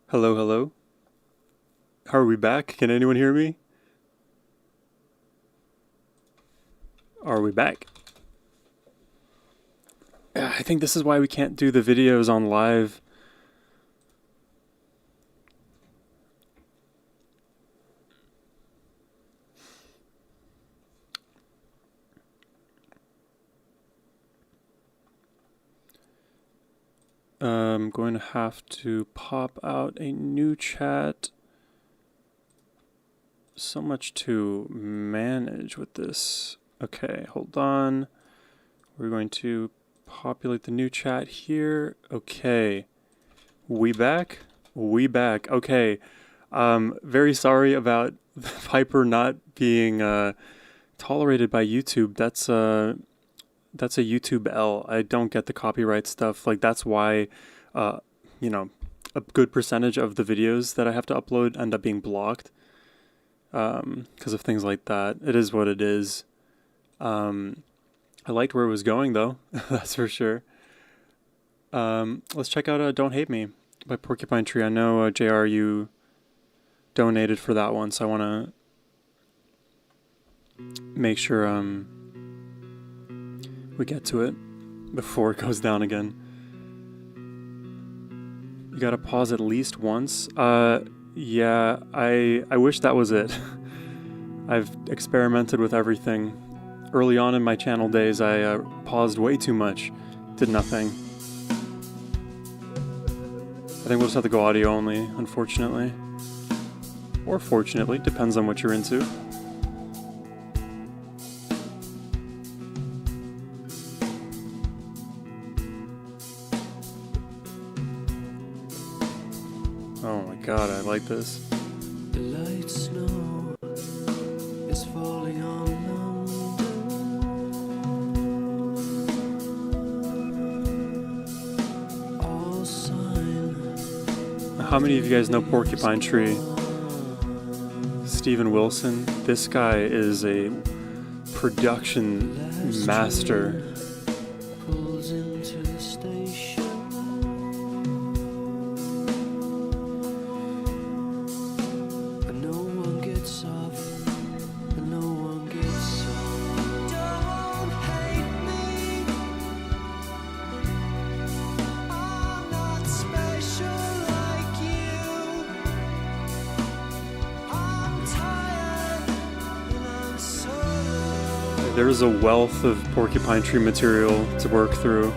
Hello, hello. Are we back? Can anyone hear me? Are we back? I think this is why we can't do the videos on live. I'm going to have to pop out a new chat. So much to manage with this. Okay, hold on. We're going to populate the new chat here. Okay. We back? We back. Okay. Very sorry about Piper not being tolerated by YouTube. That's a YouTube L. I don't get the copyright stuff. Like that's why you know, a good percentage of the videos that I have to upload end up being blocked. Because of things like that. It is what it is. I liked where it was going though, that's for sure. Let's check out Don't Hate Me by Porcupine Tree. I know JR, you donated for that one, so I want to make sure we get to it before it goes down again. You gotta pause at least once. Yeah, I wish that was it. I've experimented with everything. Early on in my channel days, I paused way too much, did nothing. I think we'll just have to go audio only, unfortunately. Or fortunately, depends on what you're into. Oh my god, I like this. The light snow is falling on London. All sign. How many of you guys know Porcupine Tree? Steven Wilson. This guy is a production master. Pulls into the station. And no one gets off. And no one gets on. Don't hate me. I'm not special like you. I'm tired and I'm solo. There's a wealth of Porcupine Tree material to work through.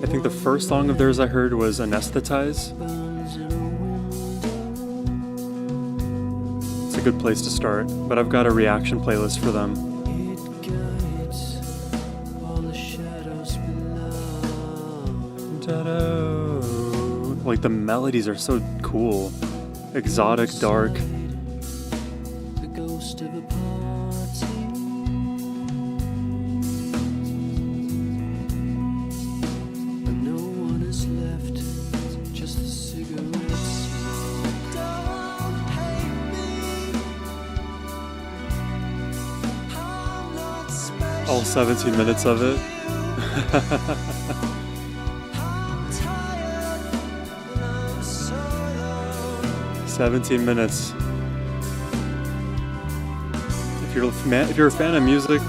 I think the first song of theirs I heard was Anesthetize. Burns in a window. It's a good place to start, but I've got a reaction playlist for them. It guides all the shadows below. Like the melodies are so cool. Exotic, dark. The ghost of a party. And no one is left, just a cigarette smoke. Don't hate me. I'm not special. All 17 minutes of it. I'm tired and I'm solo. 17 minutes. If you're a fan of music,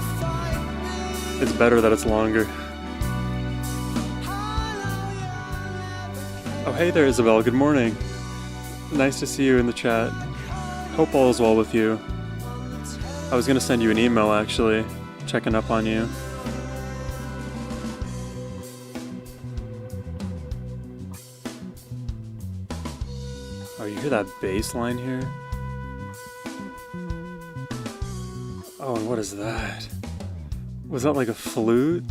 it's better that it's longer. Oh, hey there, Isabel. Good morning. Nice to see you in the chat. Hope all is well with you. I was gonna send you an email actually, checking up on you. Oh, you hear that bass line here? Oh, and what is that? Was that like a flute?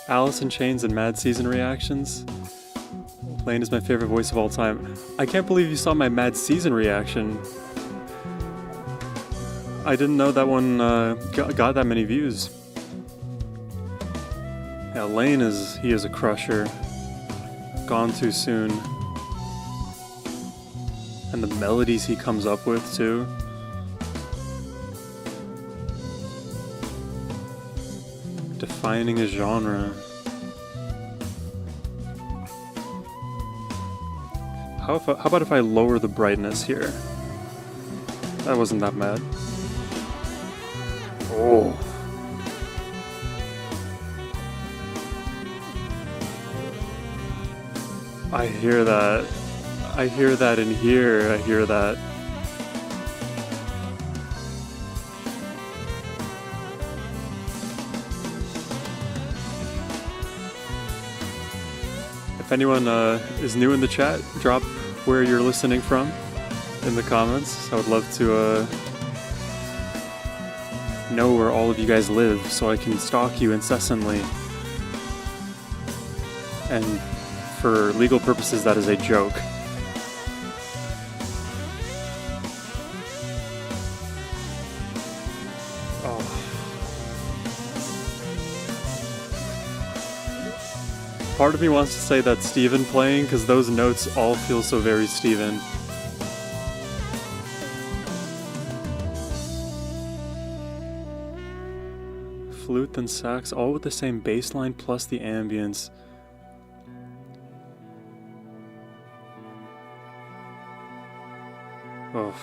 Alice in Chains and Mad Season reactions? Lane is my favorite voice of all time. I can't believe you saw my Mad Season reaction. I didn't know that one got that many views. Yeah, Lane he is a crusher. Gone too soon. And the melodies he comes up with too. Defining a genre. How about if I lower the brightness here? That wasn't that bad. Oh. I hear that. I hear that in here. I hear that. If anyone is new in the chat, drop where you're listening from in the comments. I would love to know where all of you guys live so I can stalk you incessantly. And for legal purposes, that is a joke. Part of me wants to say that's Steven playing, because those notes all feel so very Steven. Flute and sax, all with the same bass line plus the ambience. Oh.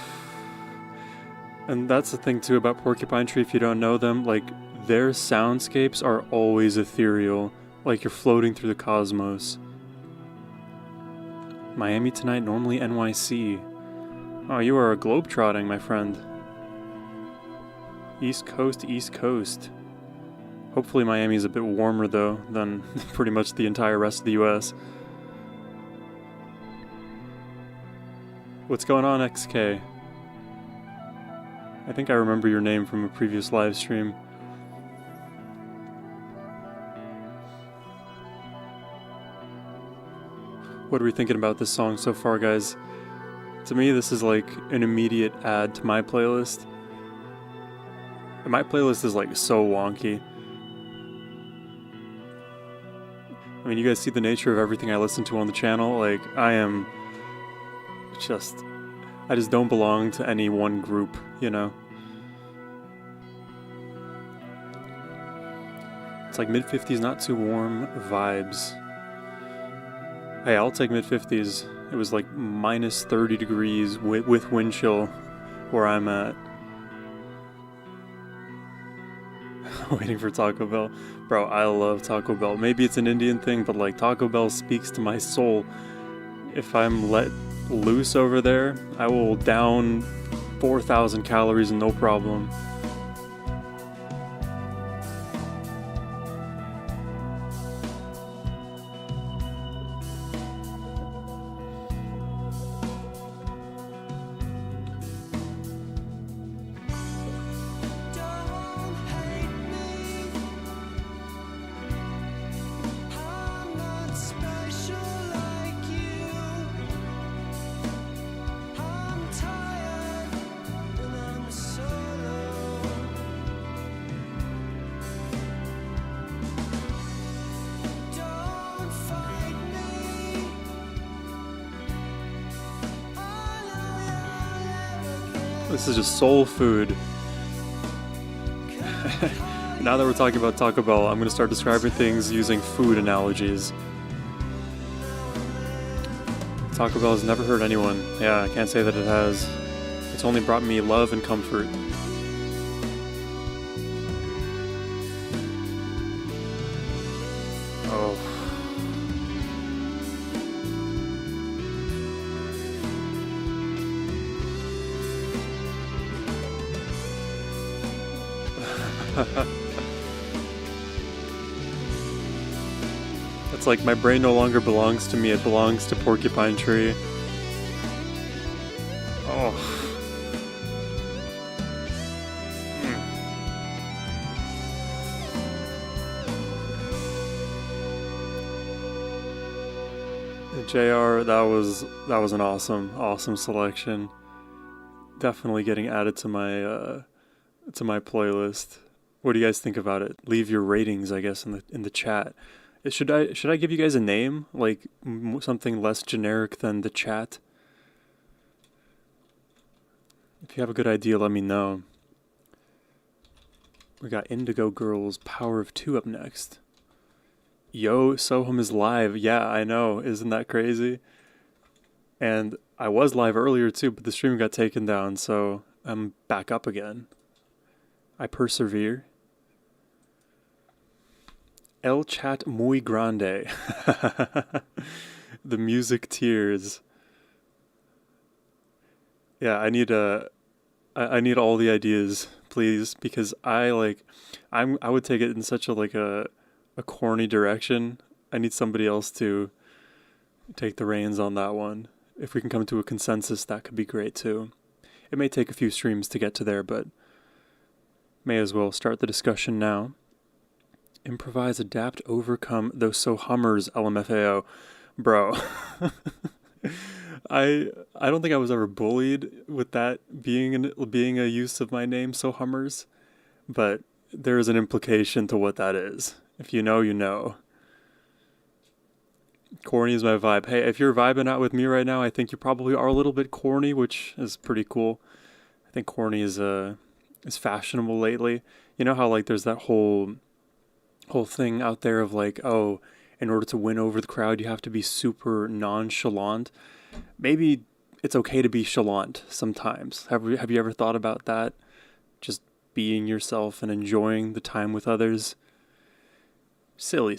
And that's the thing too about Porcupine Tree, if you don't know them, like, their soundscapes are always ethereal. Like you're floating through the cosmos. Miami tonight, normally NYC. Oh, you are globetrotting, my friend. East Coast, East Coast. Hopefully Miami's a bit warmer, though, than pretty much the entire rest of the US. What's going on, XK? I think I remember your name from a previous live stream. What are we thinking about this song so far, guys? To me, this is like an immediate add to my playlist. And my playlist is like so wonky. I mean, you guys see the nature of everything I listen to on the channel. Like, I just don't belong to any one group, you know? It's like mid-50s, not too warm vibes. Hey, I'll take mid-50s. It was like minus 30 degrees with wind chill where I'm at. Waiting for Taco Bell. Bro, I love Taco Bell. Maybe it's an Indian thing, but like Taco Bell speaks to my soul. If I'm let loose over there, I will down 4,000 calories no problem. This is just soul food. Now that we're talking about Taco Bell, I'm going to start describing things using food analogies. Taco Bell has never hurt anyone. Yeah, I can't say that it has. It's only brought me love and comfort. Oh. It's like my brain no longer belongs to me, it belongs to Porcupine Tree. Oh. JR, that was an awesome selection. Definitely getting added to my playlist. What do you guys think about it? Leave your ratings, I guess, in the chat. Should I give you guys a name, like something less generic than the chat? If you have a good idea, let me know. We got Indigo Girls Power of Two up next. Yo, Sohum is live. Yeah, I know. Isn't that crazy? And I was live earlier too, but the stream got taken down, so I'm back up again. I persevere. El chat muy grande. The music tears. Yeah, I need all the ideas, please, because I would take it in such a corny direction. I need somebody else to take the reins on that one. If we can come to a consensus, that could be great too. It may take a few streams to get to there, but may as well start the discussion now. Improvise, adapt, overcome those Sohummers, LMFAO. Bro. I don't think I was ever bullied with that being a use of my name, Sohummers, but there is an implication to what that is. If you know, you know. Corny is my vibe. Hey, if you're vibing out with me right now, I think you probably are a little bit corny, which is pretty cool. I think corny is fashionable lately. You know how like there's that whole thing out there of like, oh, in order to win over the crowd, you have to be super nonchalant. Maybe it's okay to be chalant sometimes. Have you ever thought about that? Just being yourself and enjoying the time with others. Silly.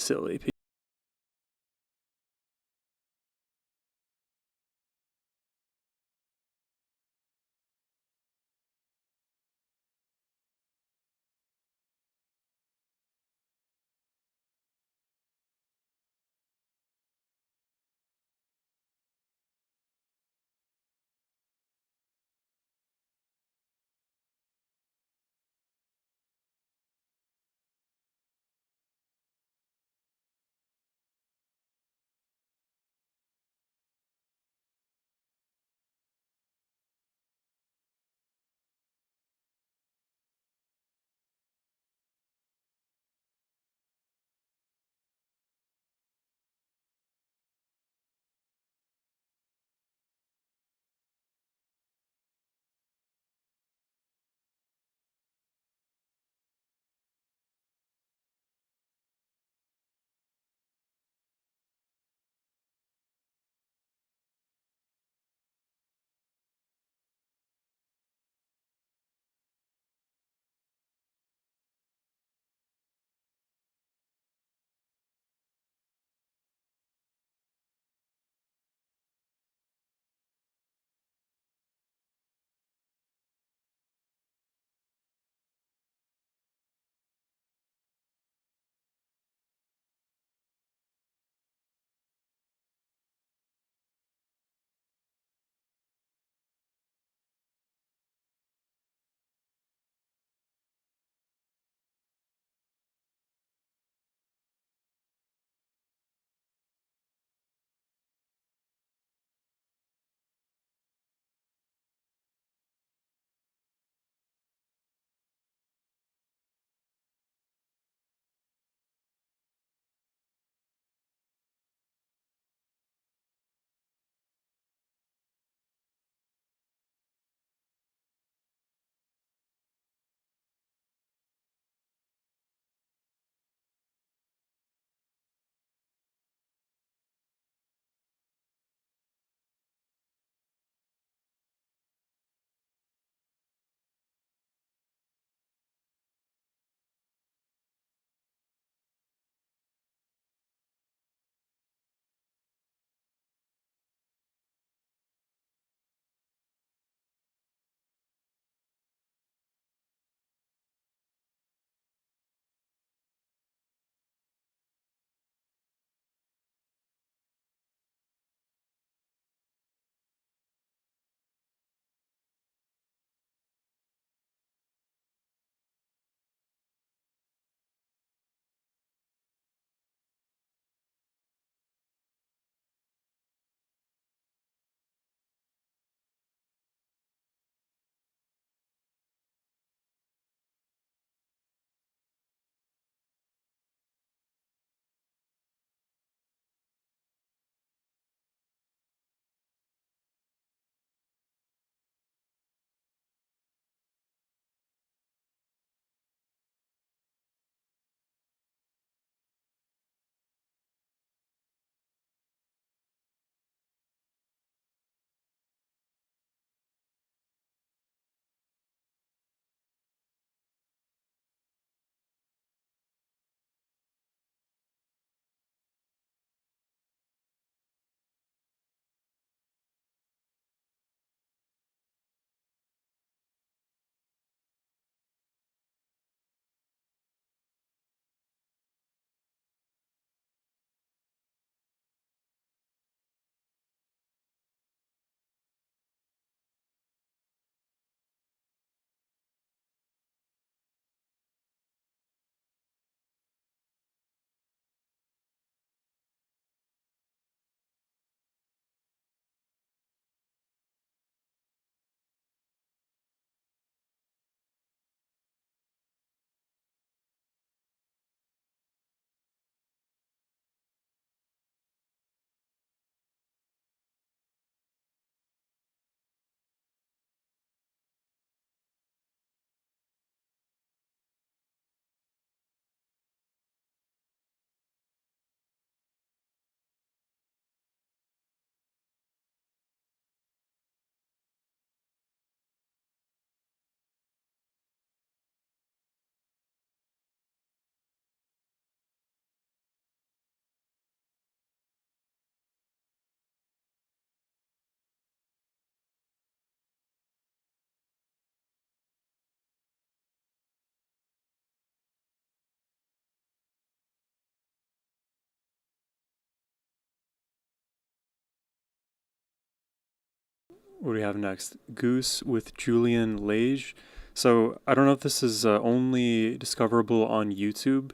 What do we have next? Goose with Julian Lage. So I don't know if this is only discoverable on YouTube.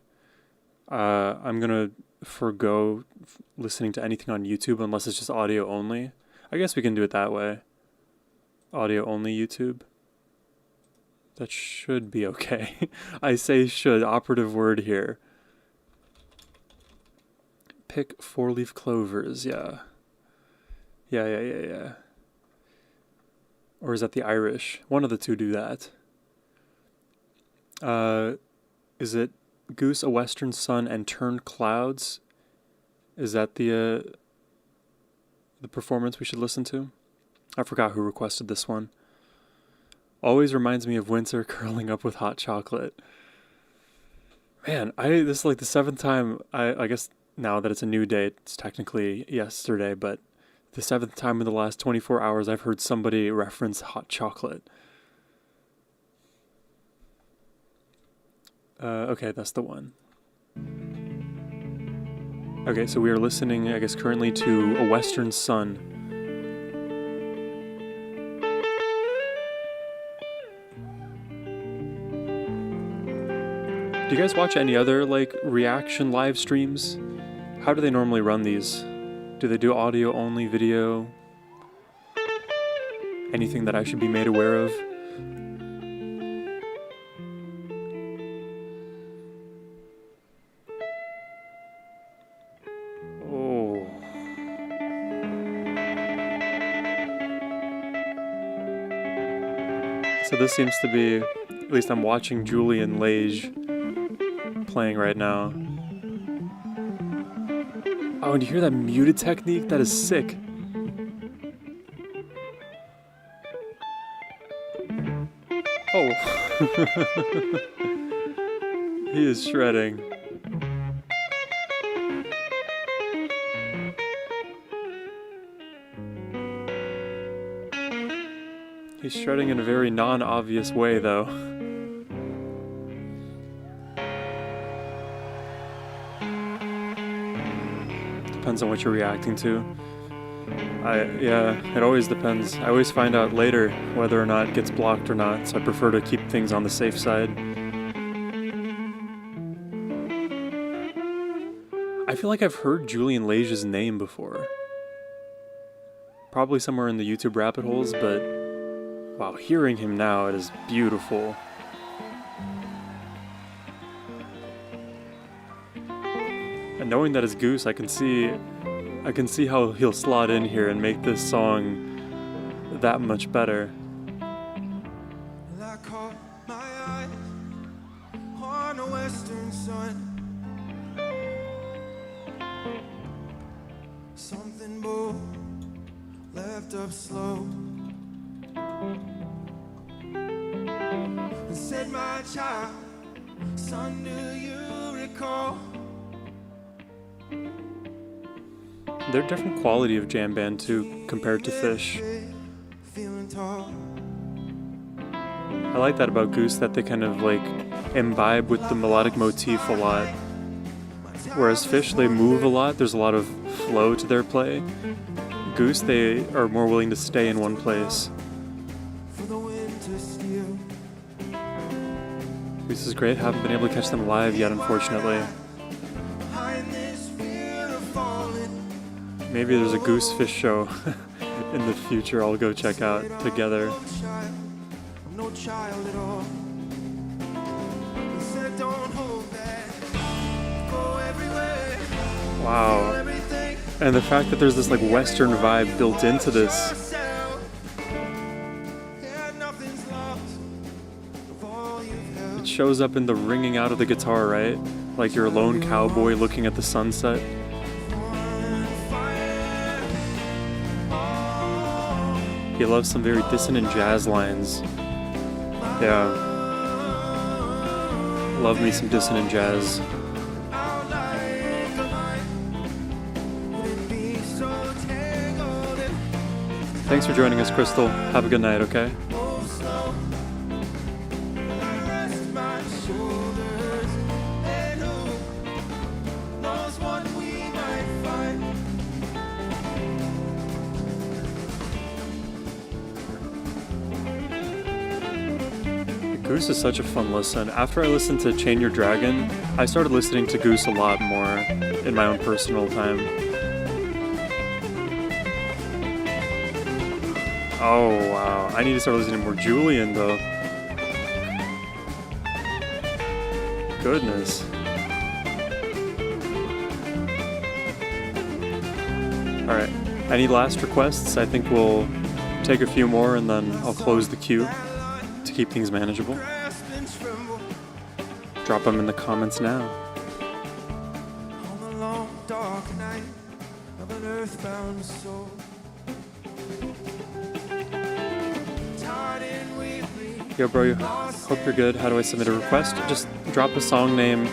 I'm gonna forgo listening to anything on YouTube unless it's just audio only. I guess we can do it that way. Audio only YouTube. That should be okay. I say should, operative word here. Pick 4-leaf clovers, yeah. Yeah. Or is that the Irish? One of the two do that. Is it Goose, A Western Sun, and Turned Clouds? Is that the performance we should listen to? I forgot who requested this one. Always reminds me of winter curling up with hot chocolate. Man, this is like the 7th time, I guess now that it's a new day, it's technically yesterday, but the 7th time in the last 24 hours I've heard somebody reference hot chocolate. Okay, that's the one. Okay, so we are listening, I guess, currently to A Western Sun. Do you guys watch any other, like, reaction live streams? How do they normally run these? Do they do audio only, video? Anything that I should be made aware of? Oh. So this seems to be, at least I'm watching Julian Lage playing right now. Oh, and you hear that muted technique? That is sick. Oh. He is shredding. He's shredding in a very non-obvious way, though. Depends on what you're reacting to. Yeah, it always depends. I always find out later whether or not it gets blocked or not, so I prefer to keep things on the safe side. I feel like I've heard Julian Lage's name before. Probably somewhere in the YouTube rabbit holes, but wow, hearing him now, it is beautiful. And knowing that it's Goose, I can see how he'll slot in here and make this song that much better. I caught my eye on a western sun. Something bold left up slow and said, my child, son, do you recall? They're a different quality of jam band too, compared to Fish. I like that about Goose, that they kind of like imbibe with the melodic motif a lot. Whereas Fish, they move a lot, there's a lot of flow to their play. Goose, they are more willing to stay in one place. This is great, haven't been able to catch them live yet, unfortunately. Maybe there's a Goose Fish show in the future I'll go check out together. Wow. And the fact that there's this like Western vibe built into this. It shows up in the ringing out of the guitar, right? Like you're a lone cowboy looking at the sunset. He loves some very dissonant jazz lines. Yeah. Love me some dissonant jazz. Thanks for joining us, Crystal. Have a good night, okay? Goose is such a fun listen. After I listened to Chain Your Dragon, I started listening to Goose a lot more in my own personal time. Oh wow, I need to start listening to more Julian though. Goodness. Alright, any last requests? I think we'll take a few more and then I'll close the queue to keep things manageable. Drop them in the comments now. On the long dark night of an earthbound soul. Yo bro, hope you're good. How do I submit a request? Just drop a song name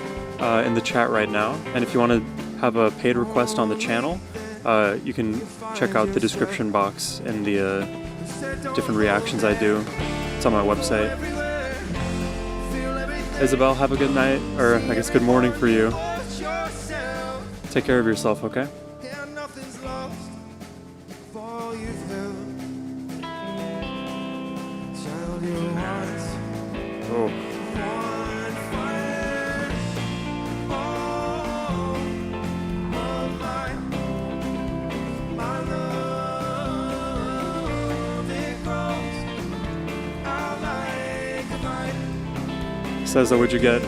in the chat right now. And if you want to have a paid request on the channel, you can check out the description box in the different reactions I do. It's on my website. Isabel, have a good night, or I guess good morning for you. Take care of yourself, okay? Oh. Says, what'd you get?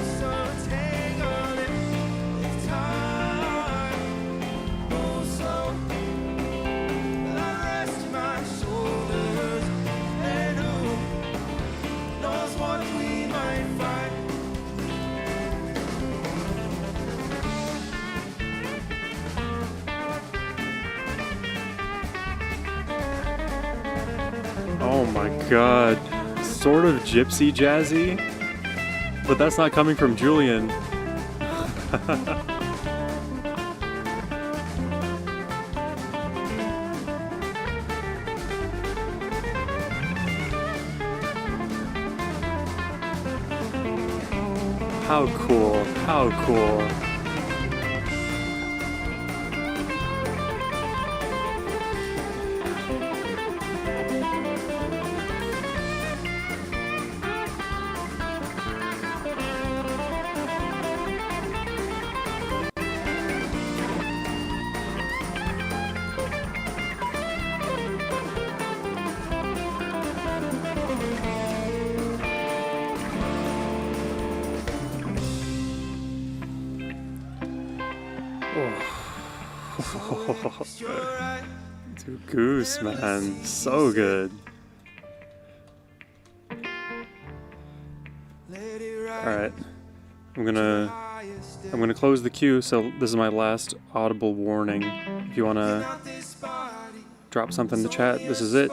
Oh my god. Sort of gypsy jazzy. But that's not coming from Julian. How cool, how cool. Dude, Goose, man, so good. Alright, I'm gonna close the queue, so this is my last audible warning. If you wanna drop something in the chat, this is it.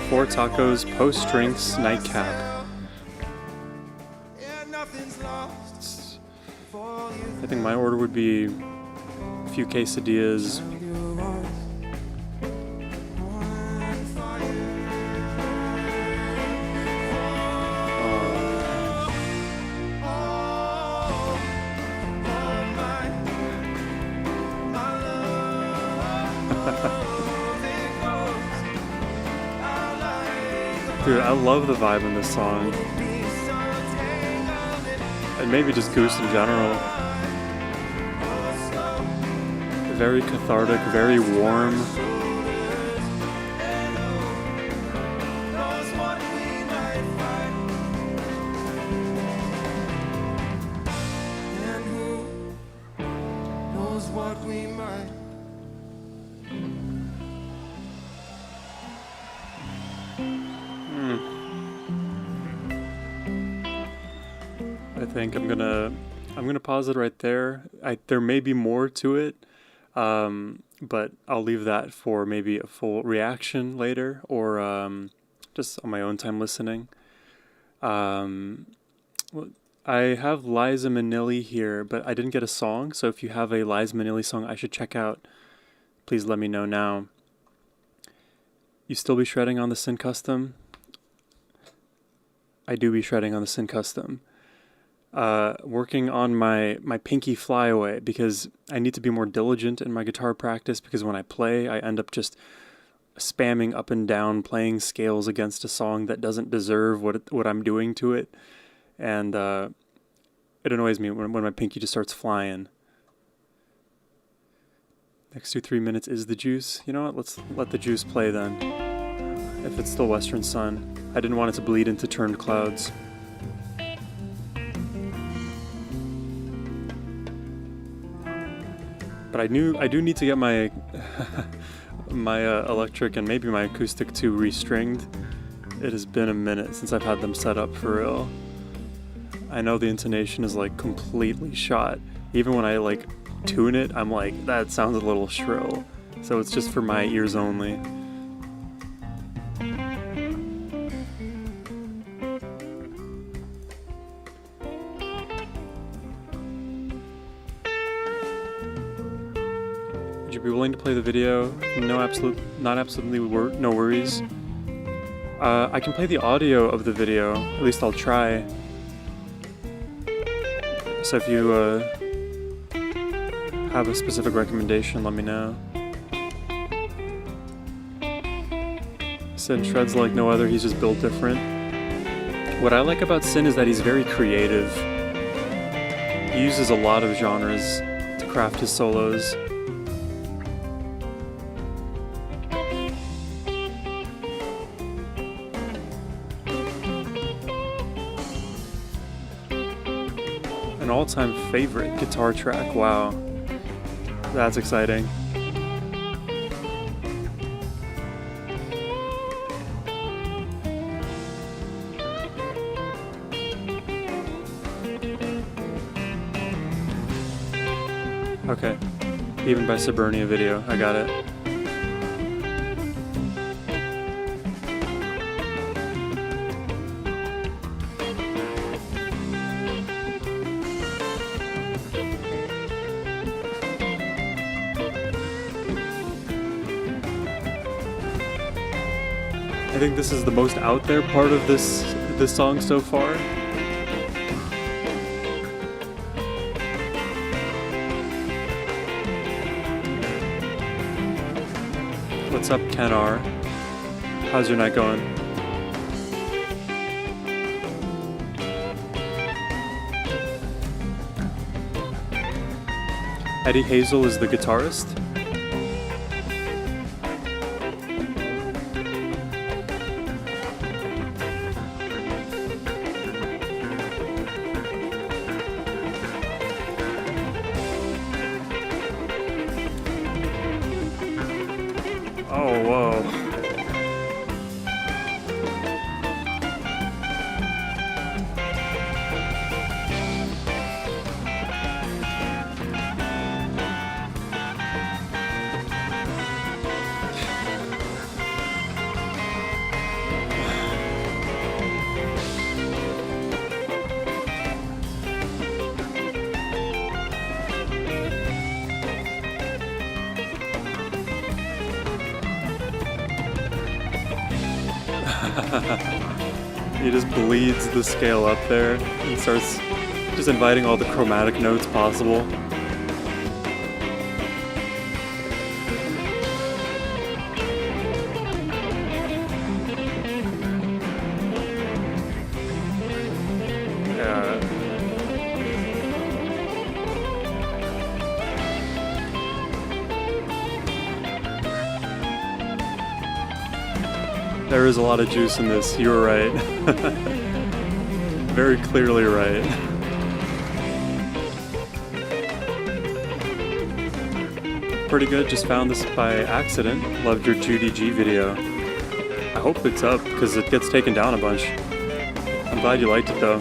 Four tacos, post drinks, nightcap. I think my order would be a few quesadillas. Dude, I love the vibe in this song. And maybe just Goose in general. Very cathartic, very warm. I think I'm gonna pause it right there. There may be more to it, but I'll leave that for maybe a full reaction later, or just on my own time listening. Well, I have Liza Minnelli here, but I didn't get a song. So if you have a Liza Minnelli song I should check out, please let me know now. You still be shredding on the Sin Custom? I do be shredding on the Sin Custom. Working on my pinky flyaway because I need to be more diligent in my guitar practice, because when I play, I end up just spamming up and down, playing scales against a song that doesn't deserve what I'm doing to it. And it annoys me when my pinky just starts flying. Next to 3 minutes is the juice. You know what? Let's let the juice play then. If it's still Western Sun. I didn't want it to bleed into Turned Clouds. But I do need to get my my electric and maybe my acoustic too restringed. It has been a minute since I've had them set up for real. I know the intonation is like completely shot. Even when I like tune it, I'm like, that sounds a little shrill. So it's just for my ears only. Would you be willing to play the video? No worries. I can play the audio of the video. At least I'll try. So if you have a specific recommendation, let me know. Sin shreds like no other. He's just built different. What I like about Sin is that he's very creative. He uses a lot of genres to craft his solos. An all-time favorite guitar track. Wow. That's exciting. Okay. Even by Suburnia Video. I got it. I think this is the most out there part of this song so far. What's up, Ken R? How's your night going? Eddie Hazel is the guitarist. Oh, whoa. He just bleeds the scale up there and starts just inviting all the chromatic notes possible. Yeah. There is a lot of juice in this, you were right. Very clearly right. Pretty good, just found this by accident. Loved your Judy G video. I hope it's up, because it gets taken down a bunch. I'm glad you liked it though.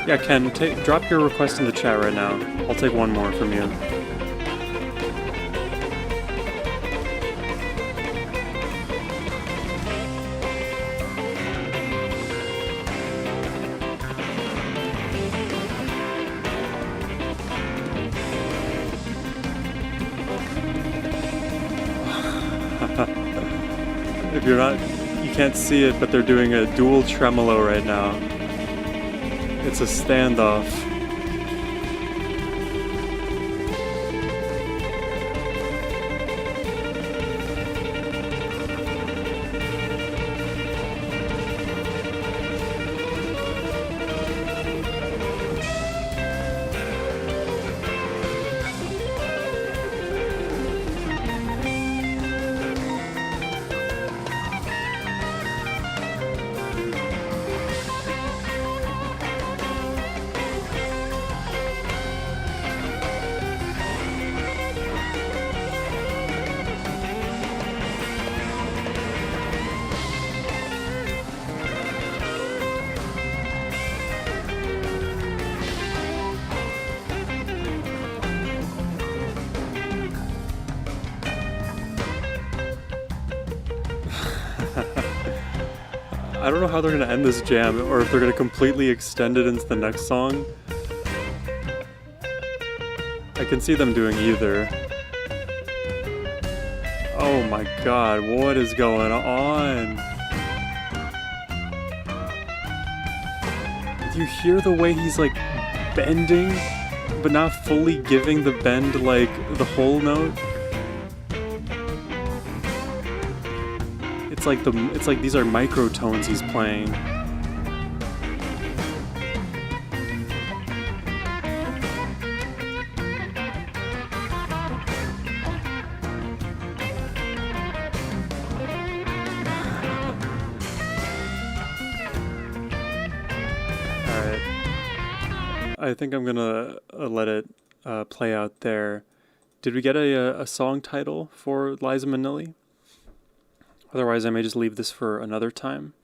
Yeah, Ken, drop your request in the chat right now. I'll take one more from you. You can't see it, but they're doing a dual tremolo right now. It's a standoff. I don't know how they're going to end this jam, or if they're going to completely extend it into the next song. I can see them doing either. Oh my god, what is going on? Do you hear the way he's like bending, but not fully giving the bend like the whole note? It's like these are microtones he's playing. Alright. I think I'm gonna let it play out there. Did we get a song title for Liza Minnelli? Otherwise, I may just leave this for another time.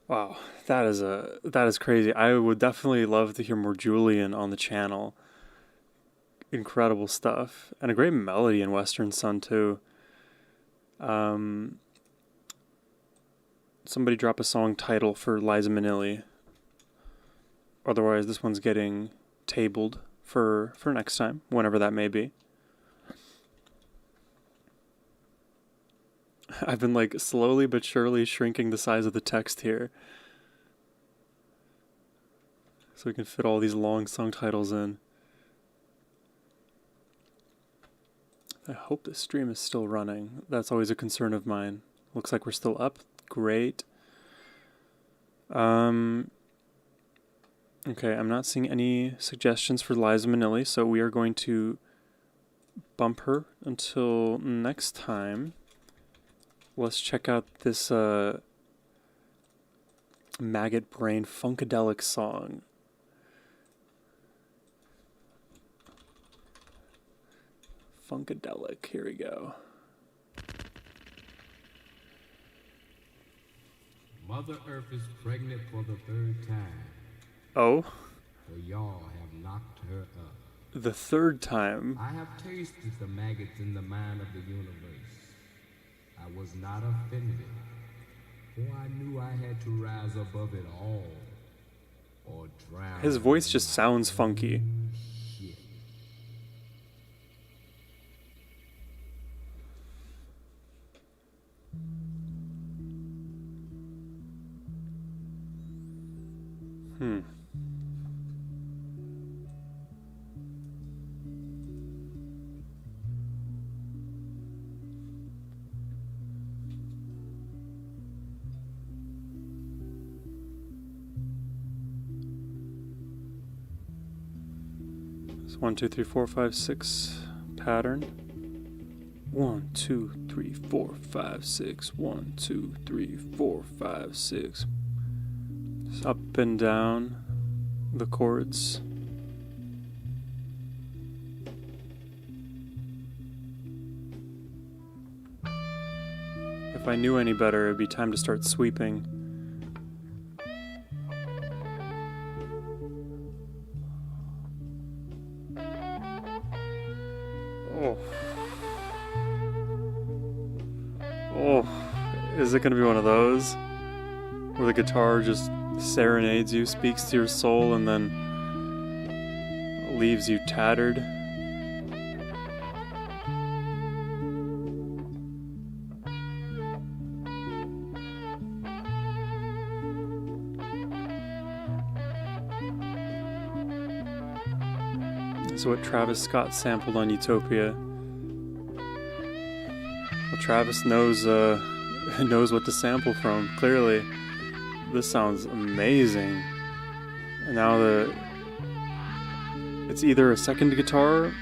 Wow, that is crazy. I would definitely love to hear more Julian on the channel. Incredible stuff, and a great melody in Western Sun too. Somebody drop a song title for Liza Minnelli. Otherwise, this one's getting tabled for next time, whenever that may be. I've been like slowly but surely shrinking the size of the text here, so we can fit all these long song titles in. I hope the stream is still running. That's always a concern of mine. Looks like we're still up. Great. Okay, I'm not seeing any suggestions for Liza Minnelli, so we are going to bump her until next time. Let's check out this Maggot Brain Funkadelic song. Funkadelic, here we go. Mother Earth is pregnant for the third time. Oh? For y'all have knocked her up. The third time? I have tasted the maggots in the mind of the universe. I was not offended, for I knew I had to rise above it all, or drown. His voice just sounds funky. Shit. It's 1, 2, 3, 4, 5, 6 pattern. 1, 2, 3, 4, 5, 6. 1, 2, 3, 4, 5, 6. Just up and down the chords. If I knew any better, it'd be time to start sweeping. Oh, is it going to be one of those where the guitar just serenades you, speaks to your soul, and then leaves you tattered? This is what Travis Scott sampled on Utopia. Well, Travis knows knows what to sample from, clearly. This sounds amazing. And now it's either a second guitar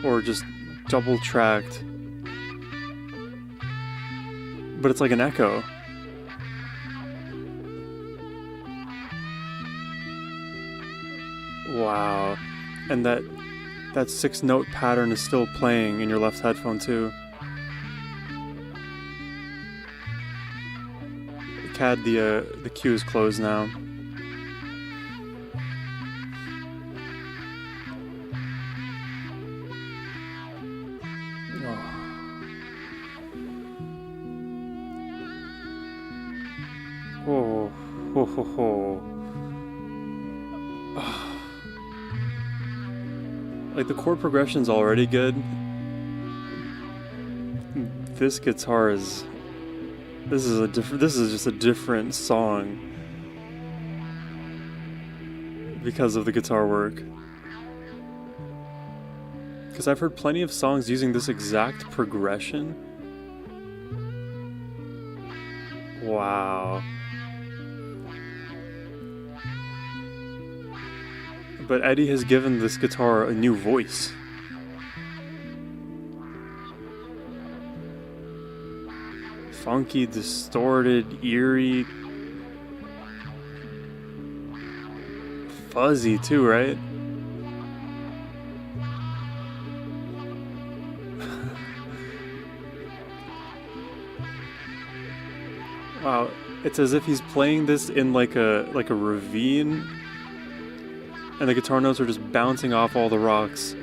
or just double tracked. But it's like an echo. Wow. And that 6-note pattern is still playing in your left headphone too. CAD, the cue is closed now. Oh, ho, ho, ho. Like, the chord progression's already good. This guitar is... This is just a different song because of the guitar work. Because I've heard plenty of songs using this exact progression. Wow. But Eddie has given this guitar a new voice. Funky, distorted, eerie, fuzzy too, right? Wow, it's as if he's playing this in like a ravine, and the guitar notes are just bouncing off all the rocks.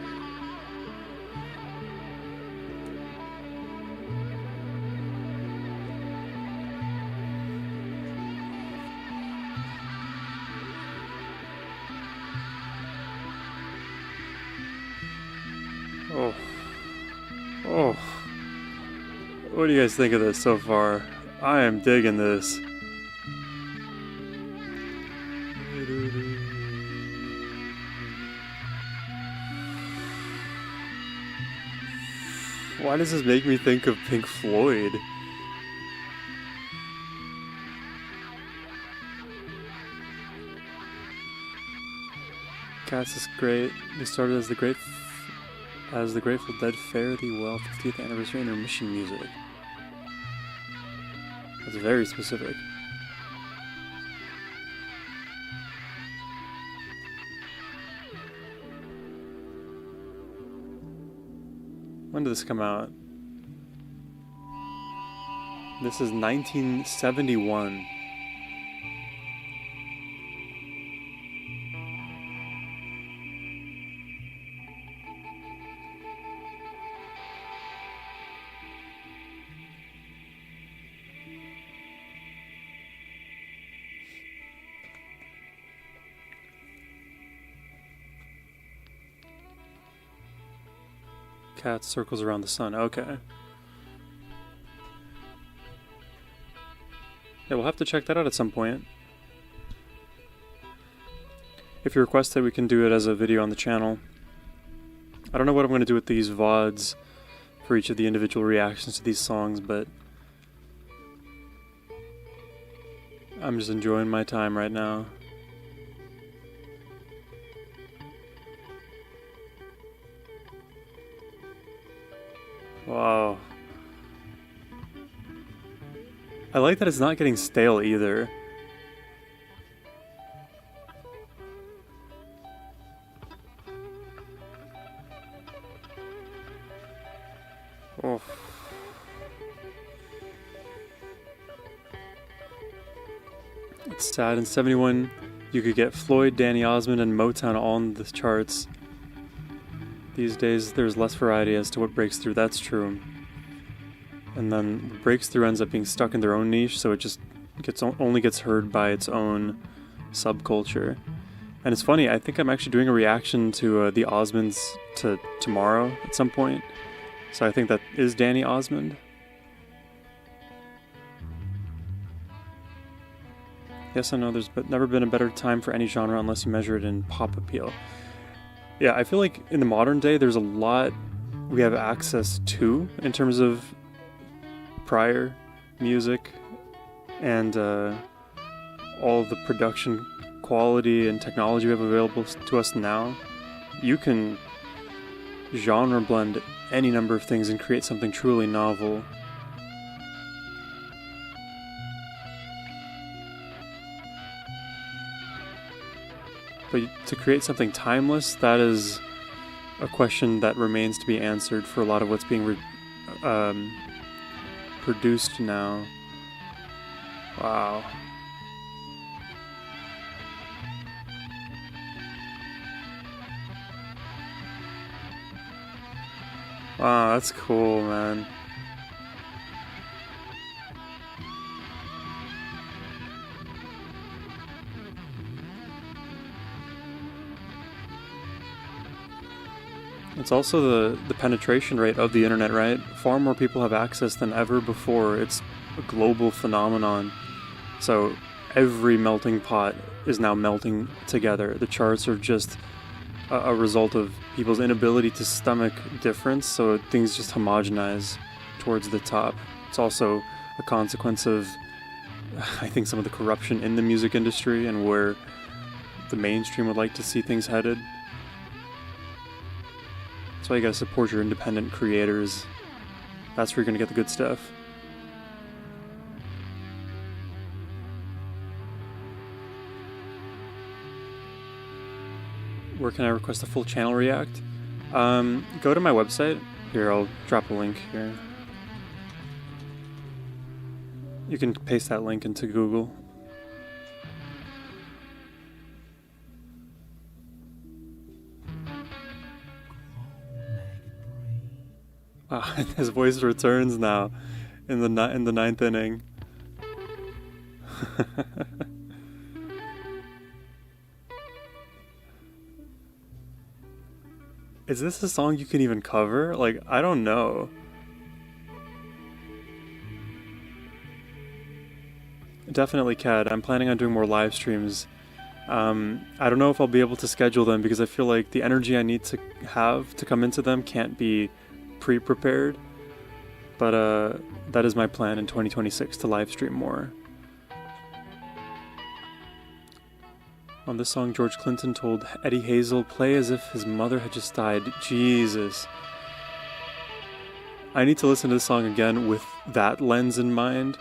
Oh. Oh. What do you guys think of this so far? I am digging this. Why does this make me think of Pink Floyd? Cats is great. They started as the Grateful Dead Fare Thee Well 50th anniversary intermission music. That's very specific. When did this come out? This is 1971. Cat circles around the sun. Okay. Yeah, we'll have to check that out at some point. If you request it, we can do it as a video on the channel. I don't know what I'm going to do with these VODs for each of the individual reactions to these songs, but I'm just enjoying my time right now. Wow. I like that it's not getting stale either. Oh. It's sad. In 71, you could get Floyd, Danny Osmond, and Motown all on the charts. These days, there's less variety as to what breaks through. That's true. And then the breaks through ends up being stuck in their own niche, so it just only gets heard by its own subculture. And it's funny, I think I'm actually doing a reaction to the Osmonds tomorrow at some point. So I think that is Danny Osmond. Yes, I know there's never been a better time for any genre unless you measure it in pop appeal. Yeah, I feel like in the modern day, there's a lot we have access to in terms of prior music and all the production quality and technology we have available to us now. You can genre blend any number of things and create something truly novel. But to create something timeless, that is a question that remains to be answered for a lot of what's being produced now. Wow. Wow, that's cool, man. It's also the penetration rate of the internet, right? Far more people have access than ever before. It's a global phenomenon. So every melting pot is now melting together. The charts are just a result of people's inability to stomach difference, so things just homogenize towards the top. It's also a consequence of, I think, some of the corruption in the music industry and where the mainstream would like to see things headed. That's why you gotta support your independent creators. That's where you're gonna get the good stuff. Where can I request a full channel react? Go to my website. Here, I'll drop a link here. You can paste that link into Google. His voice returns now in the ninth inning. Is this a song you can even cover? Like, I don't know. Definitely CAD. I'm planning on doing more live streams. I don't know if I'll be able to schedule them because I feel like the energy I need to have to come into them can't be pre-prepared. But that is my plan in 2026 to live stream more. On this song, George Clinton told Eddie Hazel, play as if his mother had just died. Jesus. I need to listen to this song again with that lens in mind.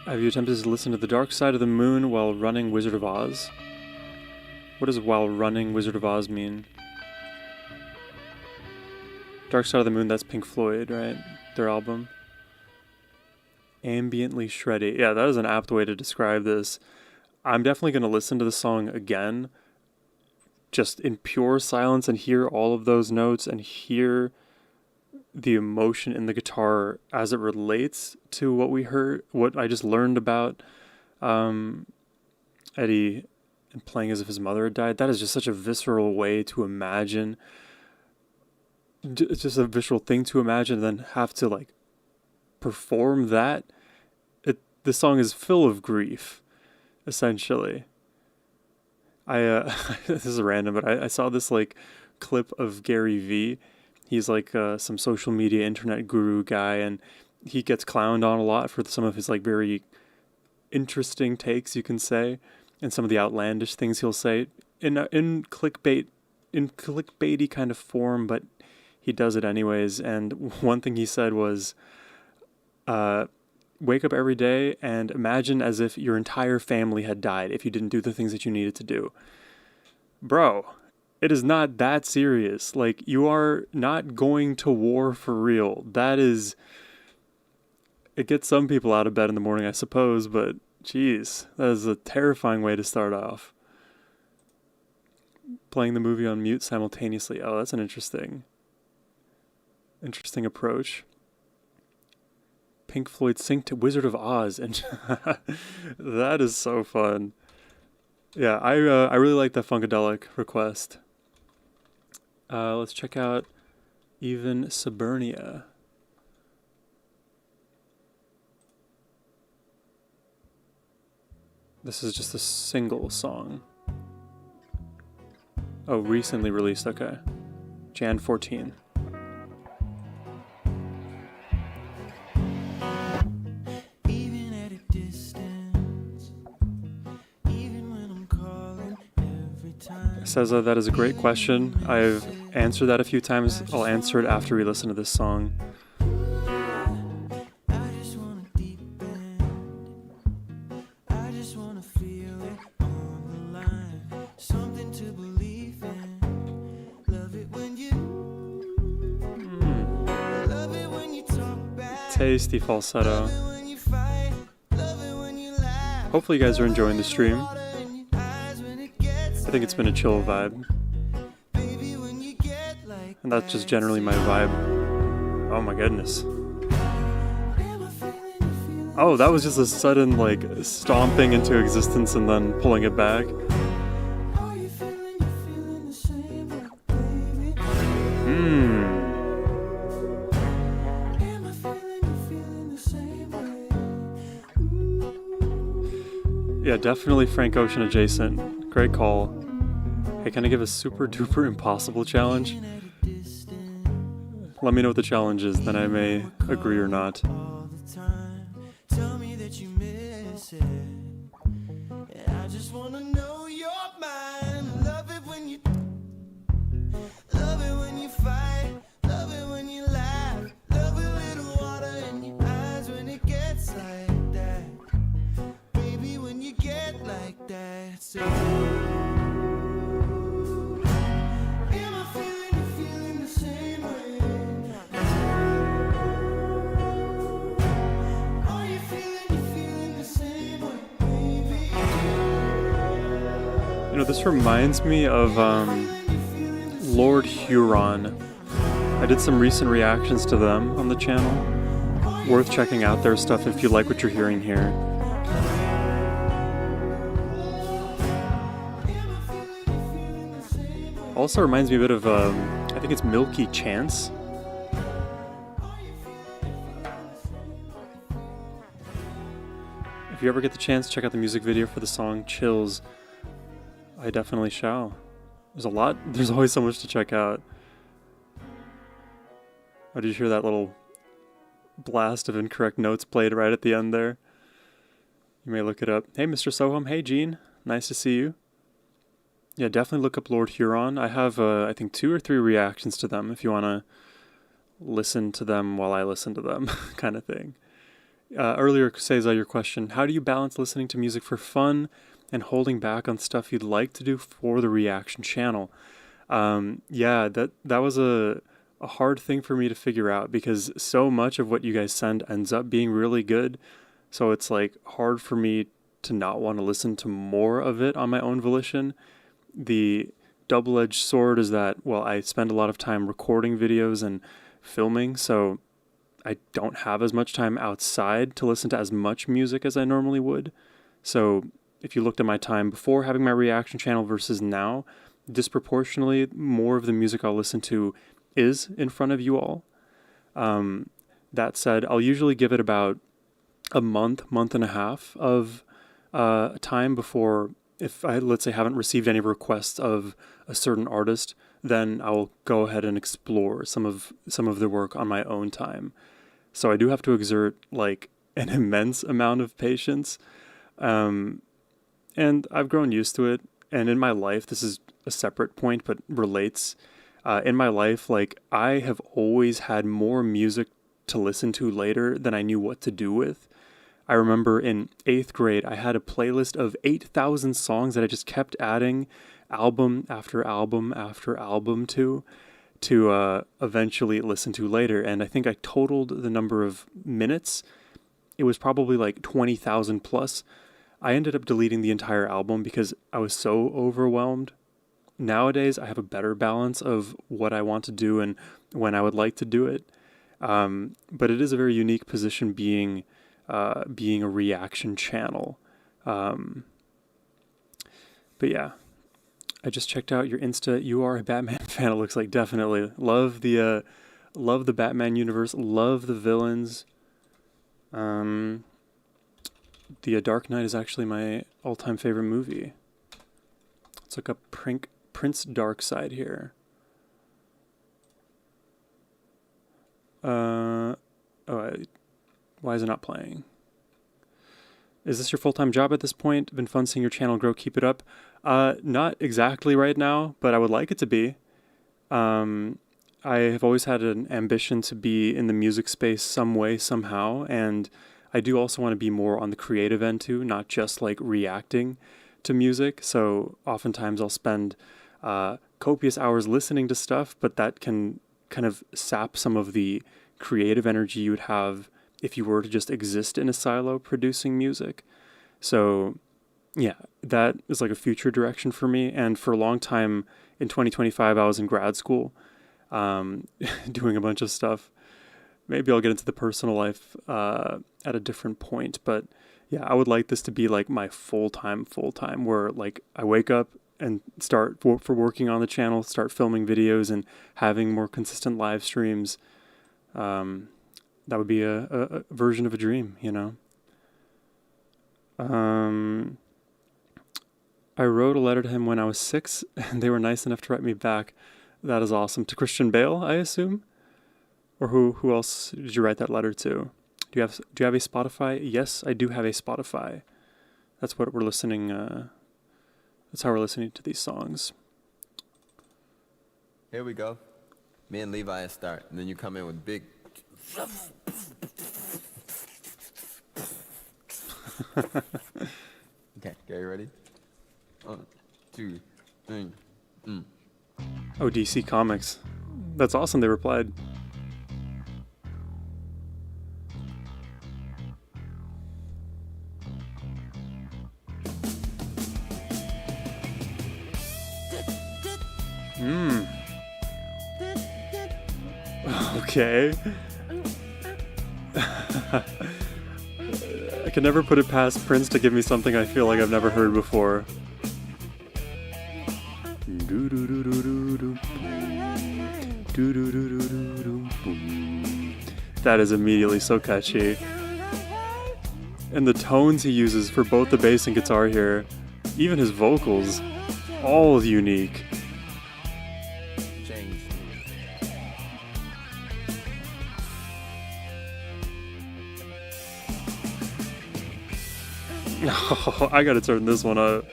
Have you attempted to listen to The Dark Side of the Moon while running Wizard of Oz? What does while running Wizard of Oz mean? Dark Side of the Moon, that's Pink Floyd, right? Their album. Ambiently shreddy. Yeah, that is an apt way to describe this. I'm definitely going to listen to the song again, just in pure silence, and hear all of those notes and hear the emotion in the guitar as it relates to what we heard, what I just learned about Eddie and playing as if his mother had died. That is just such a visceral way to imagine. It's just a visceral thing to imagine, and then have to like perform that. The song is full of grief, essentially. This is random, but I saw this like clip of Gary Vee. He's like some social media internet guru guy, and he gets clowned on a lot for some of his like very interesting takes, you can say, and some of the outlandish things he'll say in clickbaity kind of form, but he does it anyways. And one thing he said was, wake up every day and imagine as if your entire family had died if you didn't do the things that you needed to do. Bro, it is not that serious. Like, you are not going to war for real. It gets some people out of bed in the morning, I suppose, but geez, that is a terrifying way to start off. Playing the movie on mute simultaneously. Oh, that's an interesting approach. Pink Floyd synced Wizard of Oz, and that is so fun. Yeah, I really like that Funkadelic request. Let's check out Even Suburnia. This is just a single song. Oh, recently released, okay. Jan 14. Even at a distance, even when I'm calling every time. Says that is a great question. I've answered that a few times. I'll answer it after we listen to this song. I just want a deep end. I just want to feel it on the line. Something to believe in. Love it when you. Love it when you talk back. Tasty falsetto. Love it when you fight. Love it when you laugh. Hopefully you guys are enjoying the stream. Water in your eyes when it gets I think it's been a chill vibe. baby when you get like And that's just generally my vibe. Oh my goodness. Oh, that was just a sudden, like, stomping into existence and then pulling it back. Are you feeling the same way, baby? Am I feeling the same way? Yeah, definitely Frank Ocean adjacent. Great call. Hey, can I give a super duper impossible challenge? At a distance Let me know what the challenge is, then I may agree or not. all the time. Tell me that you miss it. And I just wanna know your mind. Love it when you love it when you fight. Love it when you laugh. Love a little water in your eyes when it gets like that. Baby, when you get like that. So am I feeling the same way? Are you feeling the same way, baby? You know, this reminds me of Lord Huron. I did some recent reactions to them on the channel. Worth checking out their stuff if you like what you're hearing here. Also reminds me a bit of, I think it's Milky Chance. If you ever get the chance, check out the music video for the song Chills. I definitely shall. There's always so much to check out. Oh, did you hear that little blast of incorrect notes played right at the end there? You may look it up. Hey, Mr. Sohum. Hey, Gene. Nice to see you. Yeah, definitely look up Lord Huron. I have, I think, 2 or 3 reactions to them if you want to listen to them while I listen to them, kind of thing. Earlier, Cesar, your question, how do you balance listening to music for fun and holding back on stuff you'd like to do for the reaction channel? Yeah, that was a hard thing for me to figure out because so much of what you guys send ends up being really good. So it's like hard for me to not want to listen to more of it on my own volition. The double-edged sword is that, well, I spend a lot of time recording videos and filming, so I don't have as much time outside to listen to as much music as I normally would. So if you looked at my time before having my reaction channel versus now, disproportionately more of the music I'll listen to is in front of you all. That said, I'll usually give it about a month and a half of time before, if I, let's say, haven't received any requests of a certain artist, then I'll go ahead and explore some of their work on my own time. So I do have to exert like an immense amount of patience. And I've grown used to it. And in my life, this is a separate point, but relates. In my life, like, I have always had more music to listen to later than I knew what to do with. I remember in 8th grade, I had a playlist of 8,000 songs that I just kept adding album after album after album to eventually listen to later. And I think I totaled the number of minutes. It was probably like 20,000 plus. I ended up deleting the entire album because I was so overwhelmed. Nowadays, I have a better balance of what I want to do and when I would like to do it. But it is a very unique position being a reaction channel. But yeah, I just checked out your Insta. You are a Batman fan, it looks like. Definitely. Love the Love the Batman universe. Love the villains. The Dark Knight is actually my all-time favorite movie. Let's look up Prince Darkseid here. Why is it not playing? Is this your full-time job at this point? Been fun seeing your channel grow. Keep it up. Not exactly right now, but I would like it to be. I have always had an ambition to be in the music space some way, somehow, and I do also want to be more on the creative end too, not just like reacting to music. So oftentimes I'll spend copious hours listening to stuff, but that can kind of sap some of the creative energy you would have if you were to just exist in a silo producing music. So yeah, that is like a future direction for me. And for a long time in 2025, I was in grad school doing a bunch of stuff. Maybe I'll get into the personal life at a different point. But yeah, I would like this to be like my full-time, where like I wake up and start for working on the channel, start filming videos and having more consistent live streams. That would be a version of a dream, you know? I wrote a letter to him when I was 6, and they were nice enough to write me back. That is awesome. To Christian Bale, I assume? Or who else did you write that letter to? Do you have a Spotify? Yes, I do have a Spotify. That's what we're listening, that's how we're listening to these songs. Here we go. Me and Levi start, and then you come in with big... Okay, you ready? 1, 2, 3. Oh, DC Comics. That's awesome, they replied. Okay. I can never put it past Prince to give me something I feel like I've never heard before. That is immediately so catchy. And the tones he uses for both the bass and guitar here, even his vocals, all unique. Change. Oh, I gotta turn this one up.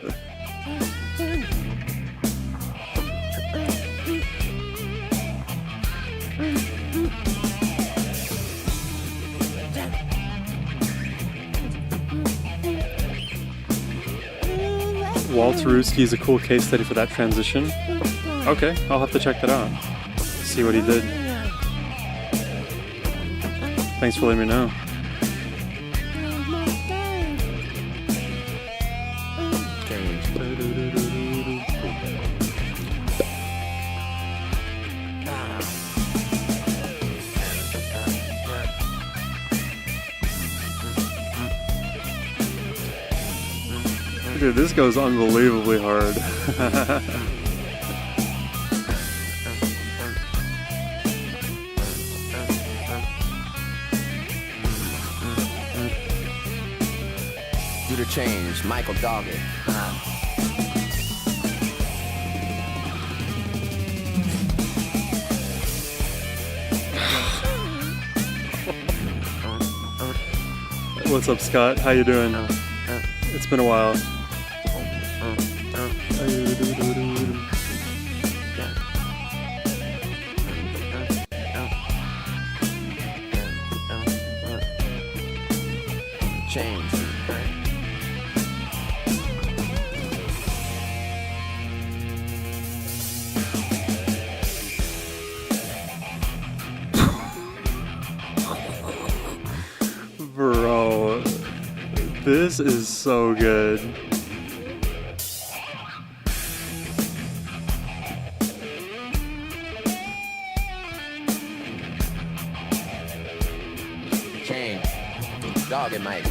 Walter Ruski is a cool case study for that transition. Okay, I'll have to check that out. See what he did. Thanks for letting me know. Dude, this goes unbelievably hard. Do the change, Michael Doggett. What's up, Scott? How you doing? It's been a while. Change. Bro, this is so good. Change. Doggett, Mike.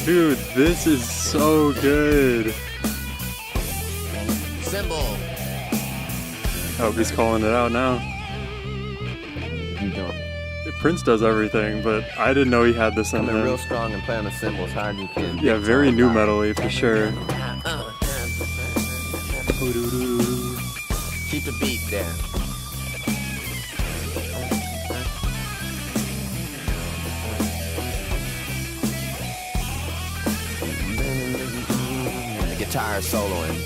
Dude, this is so good. Symbol. Oh, he's calling it out now. You don't. Prince does everything, but I didn't know he had this in Coming real him. strong and playing the cymbals hard you can. Yeah, very new metal-y for sure. Keep the beat there. The guitar soloing.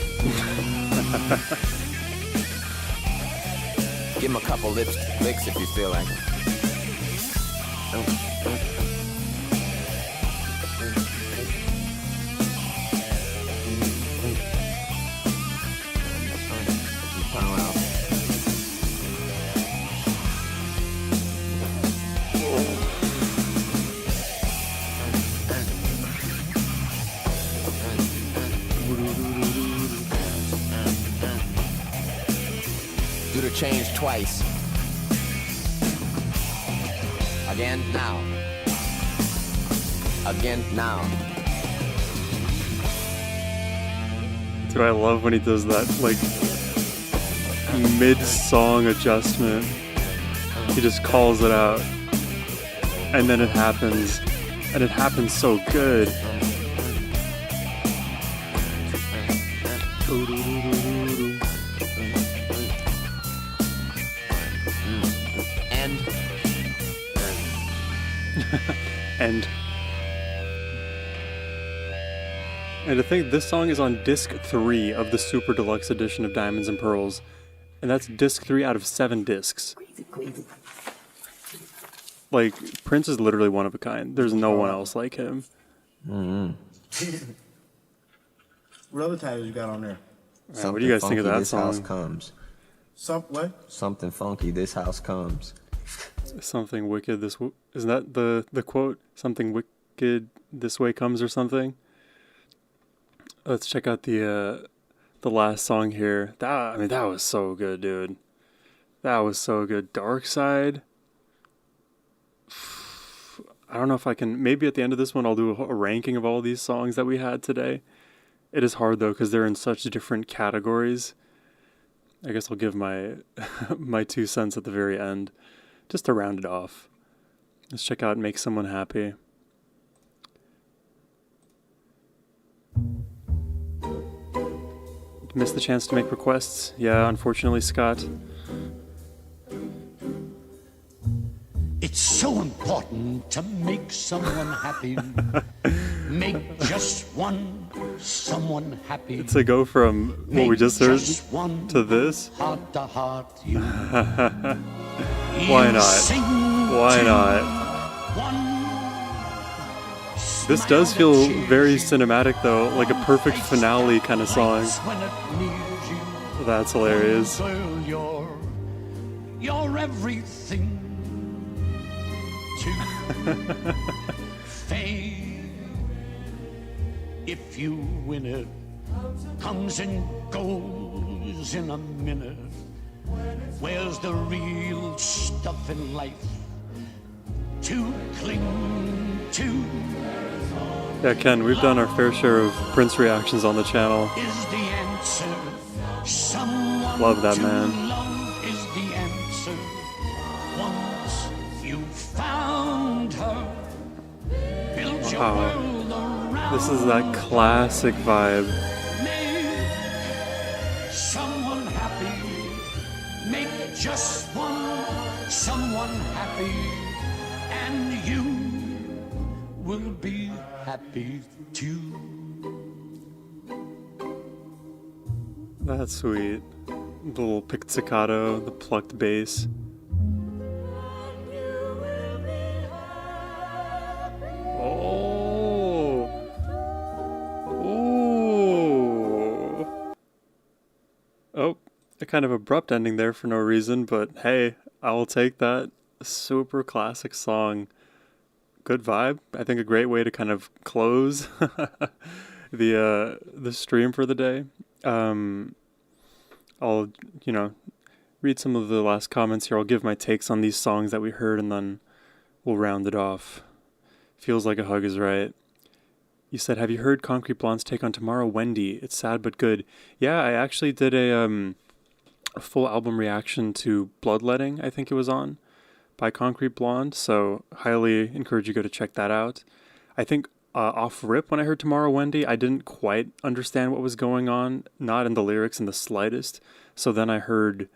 Give him a couple licks if you feel like it. Turn around. Do the change twice. Again, now. Again, now. Dude, I love when he does that, like, mid-song adjustment. He just calls it out. And then it happens. And it happens so good. And And I think this song is on disc 3 of the Super Deluxe edition of Diamonds and Pearls. And that's disc 3 out of 7 discs. Like, Prince is literally one of a kind. There's no one else like him. What other titles you got on there? Right, what do you guys think of that This House song? Comes. What? Something funky, this house comes. Something wicked isn't that the quote? Something wicked this way comes or something? Let's check out the last song here. That was so good, dude. That was so good. Dark Side. I don't know if I can. Maybe at the end of this one, I'll do a ranking of all these songs that we had today. It is hard though because they're in such different categories. I guess I'll give my my 2 cents at the very end, just to round it off. Let's check out "Make Someone Happy." Missed the chance to make requests. Yeah, unfortunately, Scott. It's so important to make someone happy. Make just someone happy. To go from what we just heard to this? Heart to heart, you. Why not? Why not? This does feel very cinematic though, like a perfect finale kind of song. That's hilarious. Girl, you're everything to fame. If you win it, comes and goes in a minute. Where's the real stuff in life to cling to? Yeah, Ken, we've done our fair share of Prince reactions on the channel. Is the answer someone Love that to man. love is the answer. Once you found her, build your Wow. world around. This is that classic vibe. Make someone happy. Make just someone happy, and you will be happy too. That's sweet. The little pizzicato, the plucked bass. Oh! Ooh! Oh, a kind of abrupt ending there for no reason, but hey, I will take that. Super classic song. Good vibe. I think a great way to kind of close the stream for the day. I'll, read some of the last comments here. I'll give my takes on these songs that we heard, and then we'll round it off. Feels Like a Hug is right. You said, have you heard Concrete Blonde's take on Tomorrow, Wendy? It's sad but good. Yeah, I actually did a full album reaction to Bloodletting, I think it was on, by Concrete Blonde. So highly encourage you to go to check that out. I think off rip when I heard Tomorrow, Wendy, I didn't quite understand what was going on, not in the lyrics in the slightest. So then I heard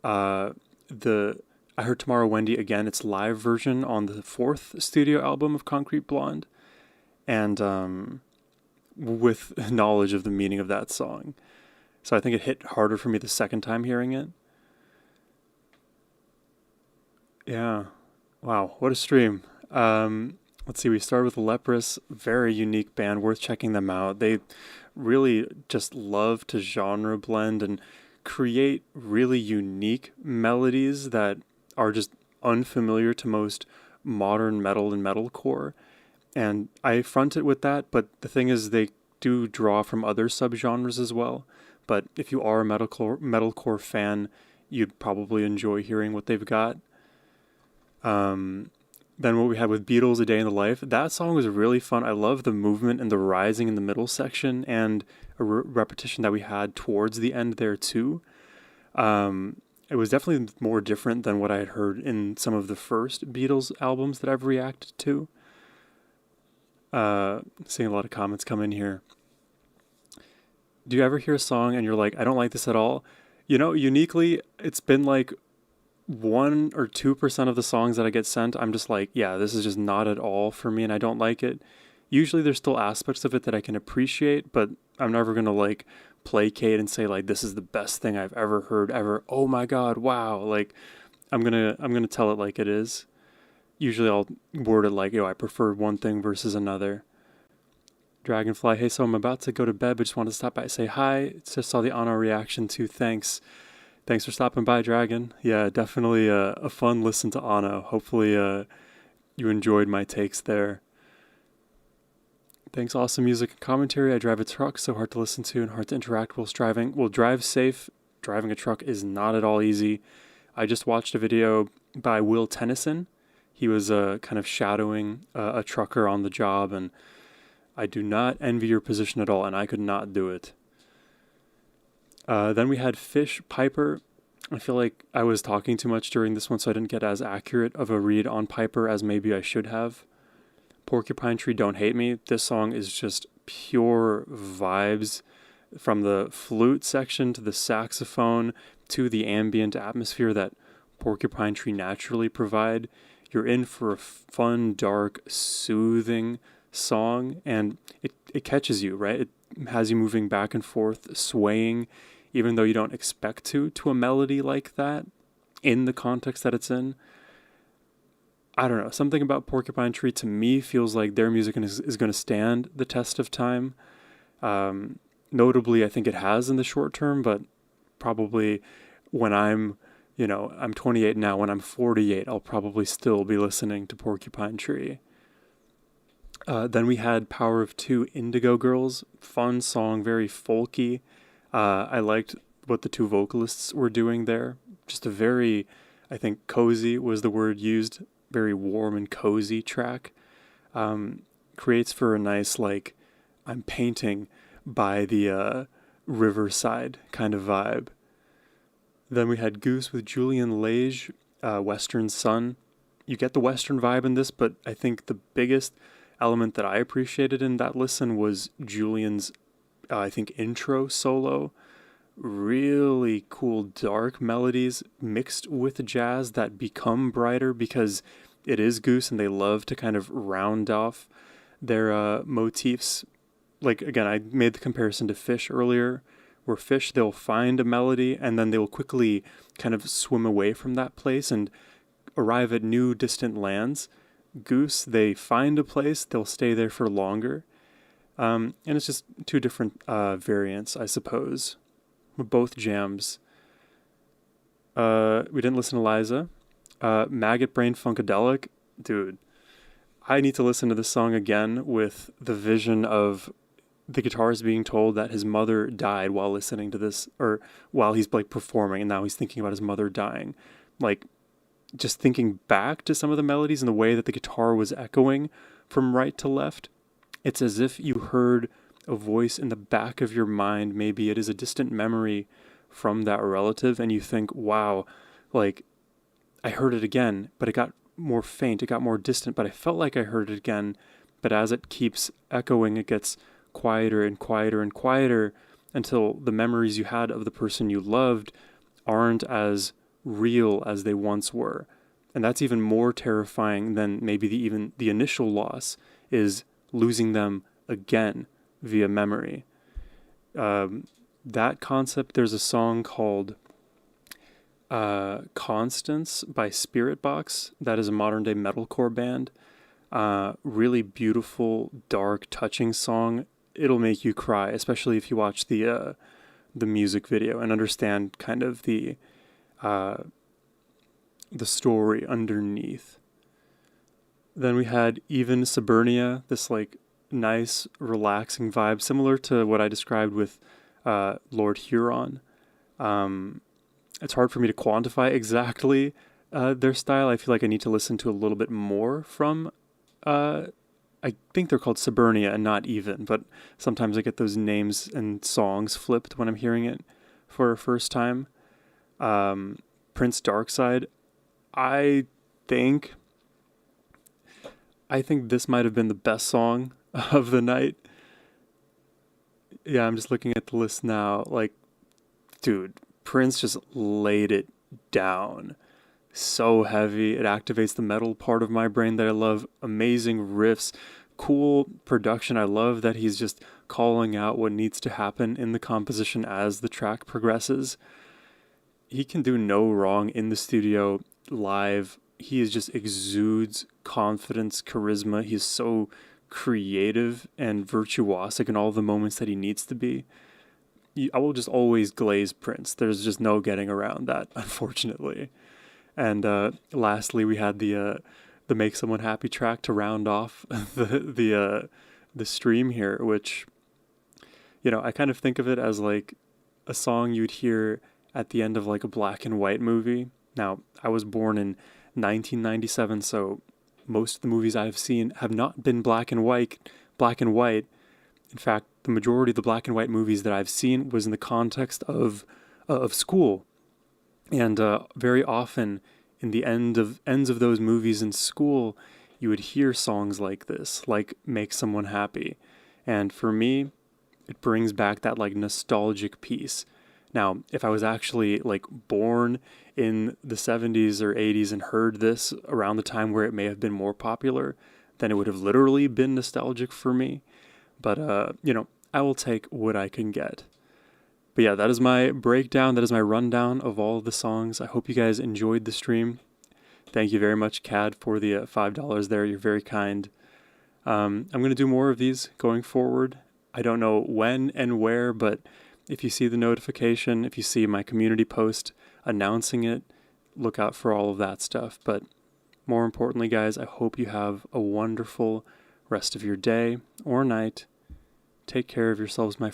I heard Tomorrow, Wendy again, its live version on the fourth studio album of Concrete Blonde, and with knowledge of the meaning of that song. So I think it hit harder for me the second time hearing it. Yeah. Wow, what a stream. Let's see, we started with Leprous, very unique band, worth checking them out. They really just love to genre blend and create really unique melodies that are just unfamiliar to most modern metal and metalcore. And I front it with that, but the thing is they do draw from other subgenres as well. But if you are a metalcore fan, you'd probably enjoy hearing what they've got. Then what we had with Beatles, A Day in the Life, that song was really fun. I love the movement and the rising in the middle section and a repetition that we had towards the end there too. It was definitely more different than what I had heard in some of the first Beatles albums that I've reacted to. Seeing a lot of comments come in here. Do you ever hear a song and you're like, I don't like this at all? You know, uniquely, it's been like 1 or 2% of the songs that I get sent, I'm just like, yeah, this is just not at all for me and I don't like it. Usually there's still aspects of it that I can appreciate, but I'm never going to like placate and say like, this is the best thing I've ever heard ever. Oh my God, wow. Like I'm going to tell it like it is. Usually I'll word it like, I prefer one thing versus another. Dragonfly, hey, so I'm about to go to bed, but just wanted to stop by and say hi. Just saw the Anno reaction too. Thanks for stopping by, Dragon. Yeah, definitely a fun listen to Anno. Hopefully you enjoyed my takes there. Thanks, awesome music and commentary. I drive a truck, so hard to listen to and hard to interact whilst driving. Well, drive safe. Driving a truck is not at all easy. I just watched a video by Will Tennyson. He was kind of shadowing a trucker on the job, and I do not envy your position at all, and I could not do it. Then we had Fish Piper. I feel like I was talking too much during this one, so I didn't get as accurate of a read on Piper as maybe I should have. Porcupine Tree, Don't Hate Me. This song is just pure vibes, from the flute section to the saxophone to the ambient atmosphere that Porcupine Tree naturally provide. You're in for a fun, dark, soothing song, and it catches you, right? It has you moving back and forth, swaying, even though you don't expect to a melody like that in the context that it's in. I don't know, something about Porcupine Tree to me feels like their music is going to stand the test of time. Notably, I think it has in the short term, but probably when I'm 28 now, when I'm 48, I'll probably still be listening to Porcupine Tree. Then we had Power of Two, Indigo Girls. Fun song, very folky. I liked what the two vocalists were doing there. Just a very, I think, cozy was the word used. Very warm and cozy track. Creates for a nice, like, I'm painting by the riverside kind of vibe. Then we had Goose with Julian Lage, Western Sun. You get the Western vibe in this, but I think the biggest element that I appreciated in that listen was Julian's, intro solo. Really cool dark melodies mixed with jazz that become brighter because it is Goose and they love to kind of round off their motifs. Like, again, I made the comparison to Fish earlier, where Fish, they'll find a melody and then they'll quickly kind of swim away from that place and arrive at new distant lands. Goose, they find a place, they'll stay there for longer. And it's just two different variants, I suppose. Both jams. We didn't listen to Liza. Maggot Brain Funkadelic. Dude, I need to listen to this song again with the vision of the guitarist being told that his mother died while listening to this, or while he's like performing, and now he's thinking about his mother dying. Like, just thinking back to some of the melodies and the way that the guitar was echoing from right to left. It's as if you heard a voice in the back of your mind. Maybe it is a distant memory from that relative, and you think, wow, like, I heard it again, but it got more faint, it got more distant, but I felt like I heard it again. But as it keeps echoing, it gets quieter and quieter and quieter until the memories you had of the person you loved aren't as real as they once were. And that's even more terrifying than maybe even the initial loss, is losing them again via memory. That concept, there's a song called Constance by Spirit Box. That is a modern day metalcore band. Really beautiful, dark, touching song. It'll make you cry, especially if you watch the music video and understand kind of the story underneath. Then we had Even Suburnia, this like nice, relaxing vibe, similar to what I described with Lord Huron. It's hard for me to quantify exactly their style. I feel like I need to listen to a little bit more from, I think they're called Suburnia and not Even, but sometimes I get those names and songs flipped when I'm hearing it for a first time. Prince Darkside, I think this might have been the best song of the night. Yeah, I'm just looking at the list now. Like, dude, Prince just laid it down. So heavy. It activates the metal part of my brain that I love. Amazing riffs, cool production. I love that he's just calling out what needs to happen in the composition as the track progresses. He can do no wrong in the studio, live. He just exudes confidence, charisma. He's so creative and virtuosic in all the moments that he needs to be. I will just always glaze Prince. There's just no getting around that, unfortunately. And lastly, we had the Make Someone Happy track to round off the stream here, which, you know, I kind of think of it as like a song you'd hear at the end of like a black and white movie. Now, I was born in 1997, so most of the movies I've seen have not been black and white. In fact, the majority of the black and white movies that I've seen was in the context of school. And very often in the ends of those movies in school, you would hear songs like this, like Make Someone Happy. And for me, it brings back that like nostalgic piece. Now, if I was actually like born in the 70s or 80s and heard this around the time where it may have been more popular, then it would have literally been nostalgic for me. But, you know, I will take what I can get. But yeah, that is my breakdown. That is my rundown of all of the songs. I hope you guys enjoyed the stream. Thank you very much, Cad, for the $5 there. You're very kind. I'm going to do more of these going forward. I don't know when and where, but if you see the notification, if you see my community post announcing it, look out for all of that stuff. But more importantly, guys, I hope you have a wonderful rest of your day or night. Take care of yourselves, my